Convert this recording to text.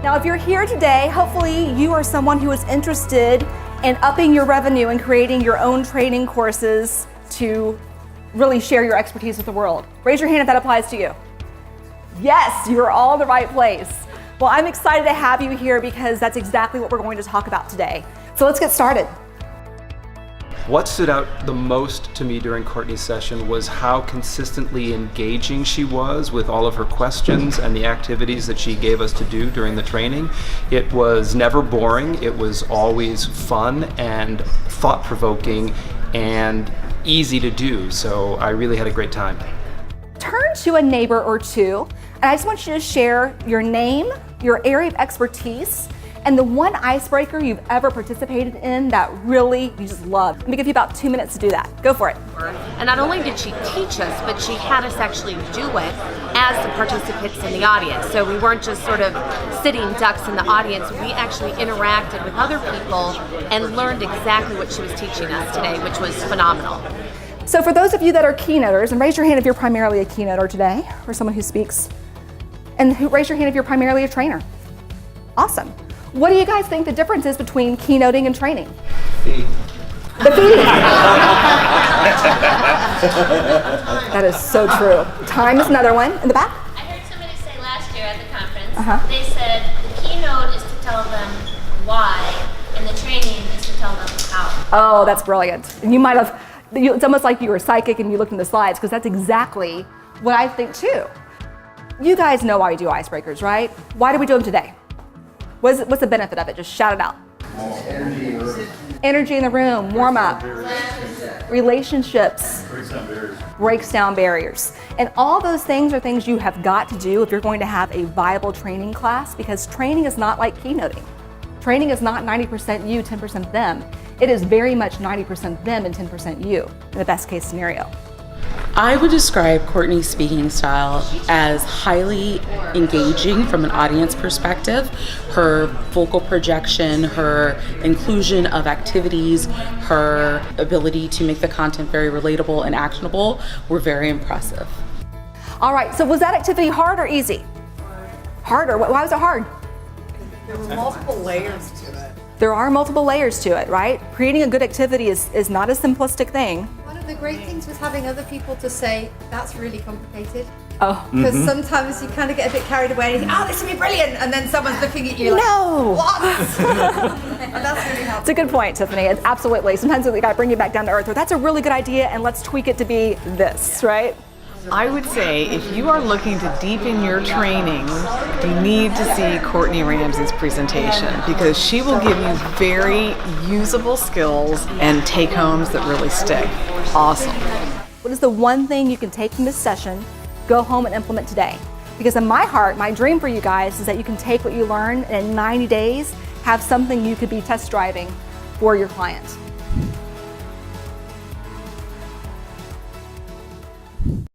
Now, if you're here today, hopefully you are someone who is interested in upping your revenue and creating your own training courses to really share your expertise with the world. Raise your hand if that applies to you. Yes, you're all in the right place. Well, I'm excited to have you here because that's exactly what we're going to talk about today. So let's get started. What stood out the most to me during Courtney's session was how consistently engaging she was with all of her questions and the activities that she gave us to do during the training. It was never boring, it was always fun and thought-provoking and easy to do, so I really had a great time. Turn to a neighbor or two, and I just want you to share your name, your area of expertise, and the one icebreaker you've ever participated in that really you just loved. Let me give you about 2 minutes to do that. Go for it. And not only did she teach us, but she had us actually do it as the participants in the audience. So we weren't just sort of sitting ducks in the audience. We actually interacted with other people and learned exactly what she was teaching us today, which was phenomenal. So for those of you that are keynoters, and raise your hand if you're primarily a keynoter today, or someone who speaks, and raise your hand if you're primarily a trainer. Awesome. What do you guys think the difference is between keynoting and training? Fee. The fee. That is so true. Time is another one. In the back? I heard somebody say last year at the conference, they said the keynote is to tell them why, and the training is to tell them how. Oh, that's brilliant. And you might have, it's almost like you were psychic and you looked in the slides, because that's exactly what I think too. You guys know why we do icebreakers, right? Why do we do them today? What's the benefit of it? Just shout it out. Energy in the room, warm up, relationships, breaks down barriers. And all those things are things you have got to do if you're going to have a viable training class, because training is not like keynoting. Training is not 90% you, 10% them. It is very much 90% them and 10% you in the best case scenario. I would describe Courtney's speaking style as highly engaging from an audience perspective. Her vocal projection, her inclusion of activities, her ability to make the content very relatable and actionable were very impressive. All right, so was that activity hard or easy? Harder. Why was it hard? There were multiple layers to it. There are multiple layers to it, right? Creating a good activity is not a simplistic thing. One of the great things was having other people to say, that's really complicated. Oh. Because sometimes you kind of get a bit carried away and you think, oh, this will be brilliant. And then someone's looking at you like, No! what? And that's really helpful. It's a good point, Tiffany. It's absolutely. Sometimes we got to bring you back down to earth. Or that's a really good idea, and let's tweak it to be this, right? I would say if you are looking to deepen your training, you need to see Courtney Ramsey's presentation, because she will give you very usable skills and take-homes that really stick. Awesome. What is the one thing you can take from this session, go home and implement today? Because in my heart, my dream for you guys is that you can take what you learn and in 90 days have something you could be test driving for your client.